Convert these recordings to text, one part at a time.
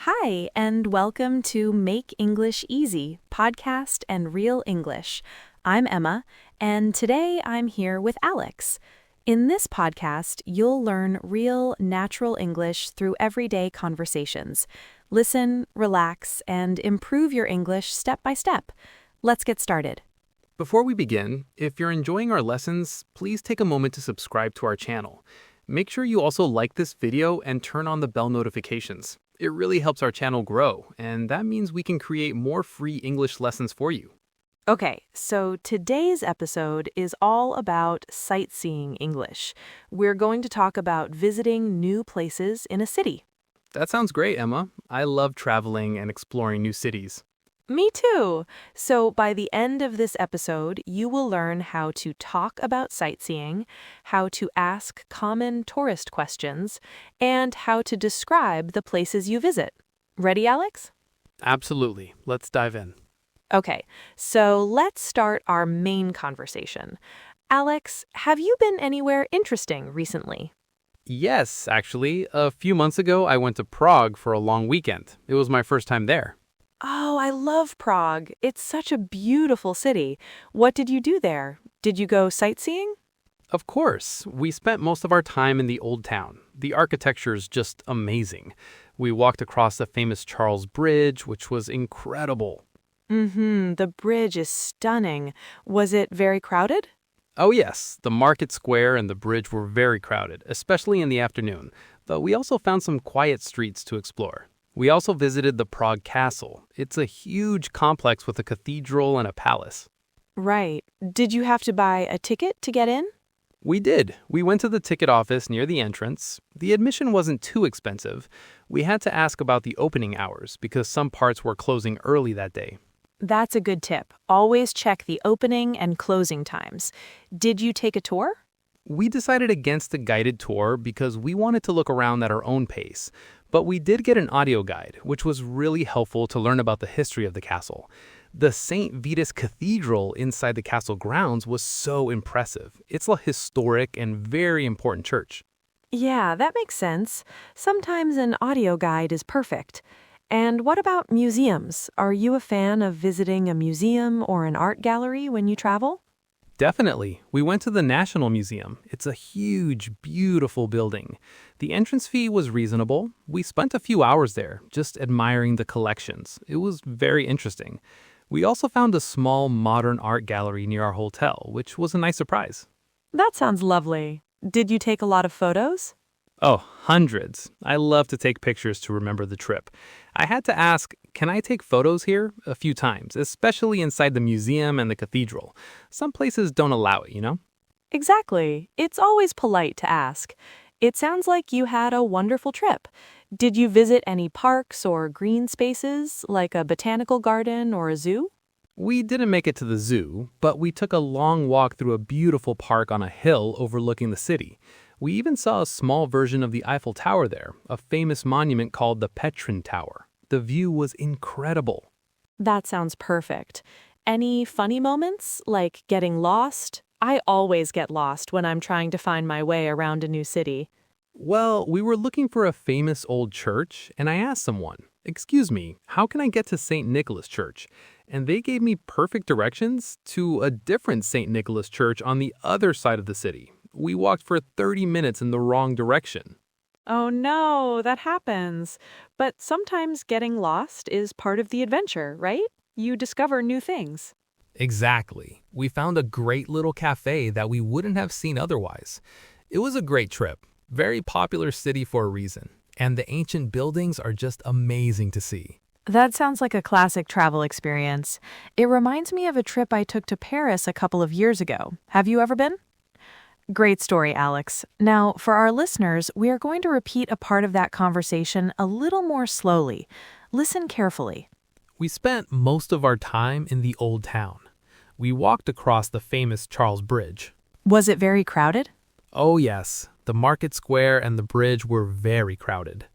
Hi, and welcome to Make English Easy, podcast and real English. I'm Emma, and today I'm here with Alex. In this podcast, you'll learn real, natural English through everyday conversations. Listen, relax, and improve your English step by step. Let's get started. Before we begin, if you're enjoying our lessons, please take a moment to subscribe to our channel. Make sure you also like this video and turn on the bell notifications. It really helps our channel grow, and that means we can create more free English lessons for you. Okay, so today's episode is all about sightseeing English. We're going to talk about visiting new places in a city. That sounds great, Emma. I love traveling and exploring new cities. Me too. So by the end of this episode, you will learn how to talk about sightseeing, how to ask common tourist questions, and how to describe the places you visit. Ready, Alex? Absolutely. Let's dive in. Okay, so let's start our main conversation. Alex, have you been anywhere interesting recently? Yes, actually. A few months ago, I went to Prague for a long weekend. It was my first time there. Oh, I love Prague. It's such a beautiful city. What did you do there? Did you go sightseeing? Of course, we spent most of our time in the old town. The architecture is just amazing. We walked across the famous Charles Bridge, which was incredible. The bridge is stunning. Was it very crowded? Oh yes, the market square and the bridge were very crowded, especially in the afternoon, but we also found some quiet streets to explore. We also visited the Prague Castle. It's a huge complex with a cathedral and a palace. Right. Did you have to buy a ticket to get in? We did. We went to the ticket office near the entrance. The admission wasn't too expensive. We had to ask about the opening hours because some parts were closing early that day. That's a good tip. Always check the opening and closing times. Did you take a tour? We decided against the guided tour because we wanted to look around at our own pace. But we did get an audio guide, which was really helpful to learn about the history of the castle. The St. Vitus Cathedral inside the castle grounds was so impressive. It's a historic and very important church. Yeah, that makes sense. Sometimes an audio guide is perfect. And what about museums? Are you a fan of visiting a museum or an art gallery when you travel? Definitely. We went to the National Museum. It's a huge, beautiful building. The entrance fee was reasonable. We spent a few hours there, just admiring the collections. It was very interesting. We also found a small modern art gallery near our hotel, which was a nice surprise. That sounds lovely. Did you take a lot of photos? Oh, hundreds. I love to take pictures to remember the trip. I had to ask, can I take photos here? A few times, especially inside the museum and the cathedral. Some places don't allow it, you know? Exactly. It's always polite to ask. It sounds like you had a wonderful trip. Did you visit any parks or green spaces, like a botanical garden or a zoo? We didn't make it to the zoo, but we took a long walk through a beautiful park on a hill overlooking the city. We even saw a small version of the Eiffel Tower there, a famous monument called the Petrin Tower. The view was incredible. That sounds perfect. Any funny moments, like getting lost? I always get lost when I'm trying to find my way around a new city. Well, we were looking for a famous old church, and I asked someone, "Excuse me, how can I get to St. Nicholas Church?" And they gave me perfect directions to a different St. Nicholas Church on the other side of the city. We walked for 30 minutes in the wrong direction. Oh no, that happens. But sometimes getting lost is part of the adventure, right? You discover new things. Exactly. We found a great little cafe that we wouldn't have seen otherwise. It was a great trip. Very popular city for a reason. And the ancient buildings are just amazing to see. That sounds like a classic travel experience. It reminds me of a trip I took to Paris a couple of years ago. Have you ever been? Great story, Alex. Now, for our listeners, we are going to repeat a part of that conversation a little more slowly. Listen carefully. We spent most of our time in the old town. We walked across the famous Charles Bridge. Was it very crowded? Oh yes, the market square and the bridge were very crowded.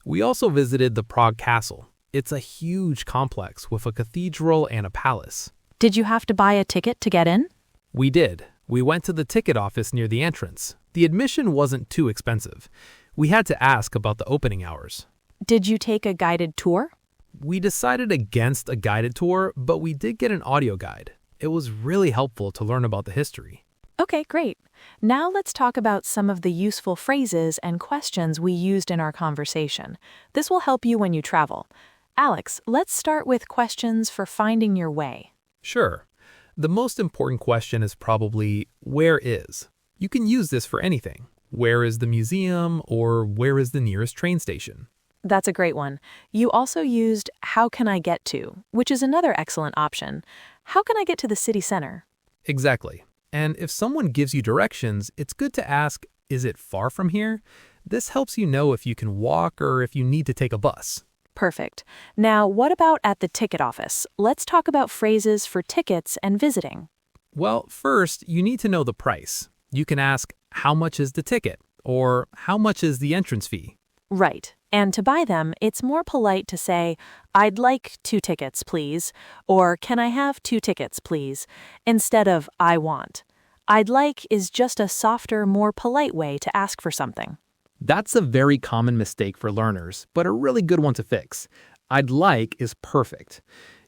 We also visited the Prague Castle. It's a huge complex with a cathedral and a palace. Did you have to buy a ticket to get in? We did. We went to the ticket office near the entrance. The admission wasn't too expensive. We had to ask about the opening hours. Did you take a guided tour? We decided against a guided tour, but we did get an audio guide. It was really helpful to learn about the history. Okay, great. Now let's talk about some of the useful phrases and questions we used in our conversation. This will help you when you travel. Alex, let's start with questions for finding your way. Sure. The most important question is probably, where is? You can use this for anything. Where is the museum, or where is the nearest train station? That's a great one. You also used how can I get to, which is another excellent option. How can I get to the city center? Exactly. And if someone gives you directions, it's good to ask, is it far from here? This helps you know if you can walk or if you need to take a bus. Perfect. Now, what about at the ticket office? Let's talk about phrases for tickets and visiting. Well, first, you need to know the price. You can ask, how much is the ticket? Or how much is the entrance fee? Right. And to buy them, it's more polite to say, I'd like 2 tickets, please, or can I have 2 tickets, please, instead of I want. I'd like is just a softer, more polite way to ask for something. That's a very common mistake for learners, but a really good one to fix. I'd like is perfect.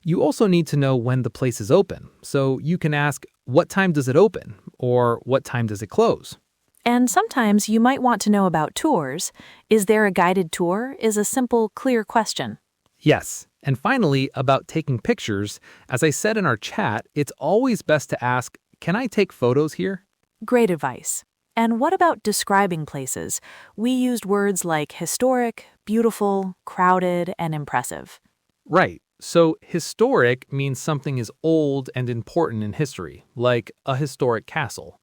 You also need to know when the place is open, so you can ask, what time does it open? Or what time does it close? And sometimes you might want to know about tours. Is there a guided tour? Is a simple, clear question. Yes. And finally, about taking pictures, as I said in our chat, it's always best to ask, can I take photos here? Great advice. And what about describing places? We used words like historic, beautiful, crowded, and impressive. Right. So historic means something is old and important in history, like a historic castle.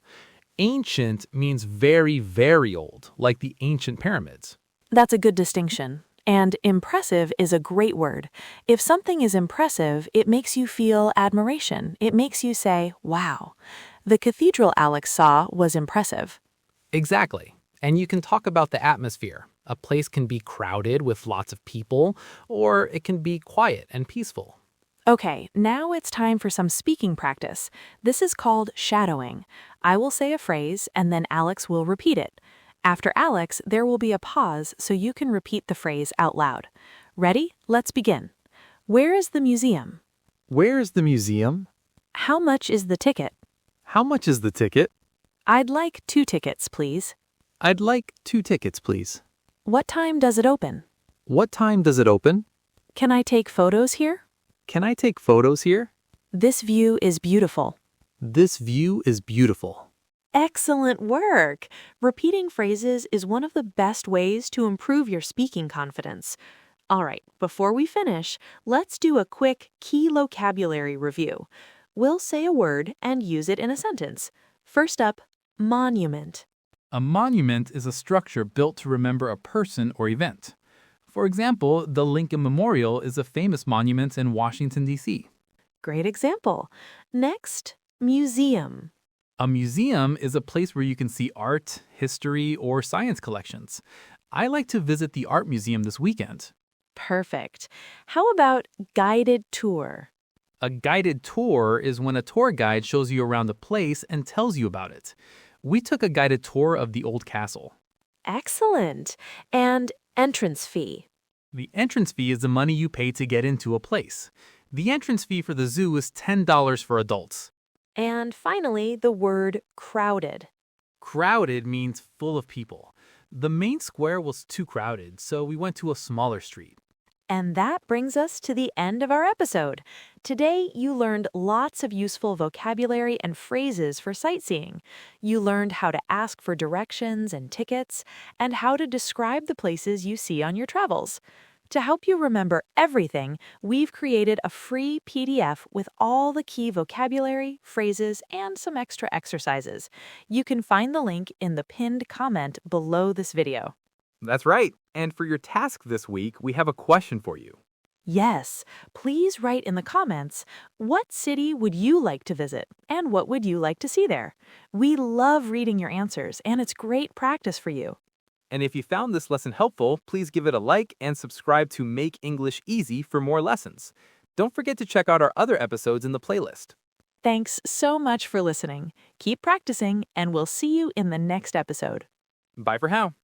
Ancient means very, very old, like the ancient pyramids. That's a good distinction. And impressive is a great word. If something is impressive, it makes you feel admiration. It makes you say, wow. The cathedral Alex saw was impressive. Exactly. And you can talk about the atmosphere. A place can be crowded with lots of people, or it can be quiet and peaceful. Okay, now it's time for some speaking practice. This is called shadowing. I will say a phrase, and then Alex will repeat it. After Alex, there will be a pause so you can repeat the phrase out loud. Ready? Let's begin. Where is the museum? Where is the museum? How much is the ticket? How much is the ticket? I'd like 2 tickets, please. I'd like 2 tickets, please. What time does it open? What time does it open? Can I take photos here? Can I take photos here? This view is beautiful. This view is beautiful. Excellent work! Repeating phrases is one of the best ways to improve your speaking confidence. All right, before we finish, let's do a quick key vocabulary review. We'll say a word and use it in a sentence. First up, monument. A monument is a structure built to remember a person or event. For example, the Lincoln Memorial is a famous monument in Washington, D.C. Great example. Next, museum. A museum is a place where you can see art, history, or science collections. I like to visit the art museum this weekend. Perfect. How about guided tour? A guided tour is when a tour guide shows you around a place and tells you about it. We took a guided tour of the old castle. Excellent. And entrance fee. The entrance fee is the money you pay to get into a place. The entrance fee for the zoo is $10 for adults. And finally, the word crowded. Crowded means full of people. The main square was too crowded, so we went to a smaller street. And that brings us to the end of our episode. Today, you learned lots of useful vocabulary and phrases for sightseeing. You learned how to ask for directions and tickets, and how to describe the places you see on your travels. To help you remember everything, we've created a free PDF with all the key vocabulary, phrases, and some extra exercises. You can find the link in the pinned comment below this video. That's right. And for your task this week, we have a question for you. Yes, please write in the comments, what city would you like to visit and what would you like to see there? We love reading your answers, and it's great practice for you. And if you found this lesson helpful, please give it a like and subscribe to Make English Easy for more lessons. Don't forget to check out our other episodes in the playlist. Thanks so much for listening. Keep practicing, and we'll see you in the next episode. Bye for now.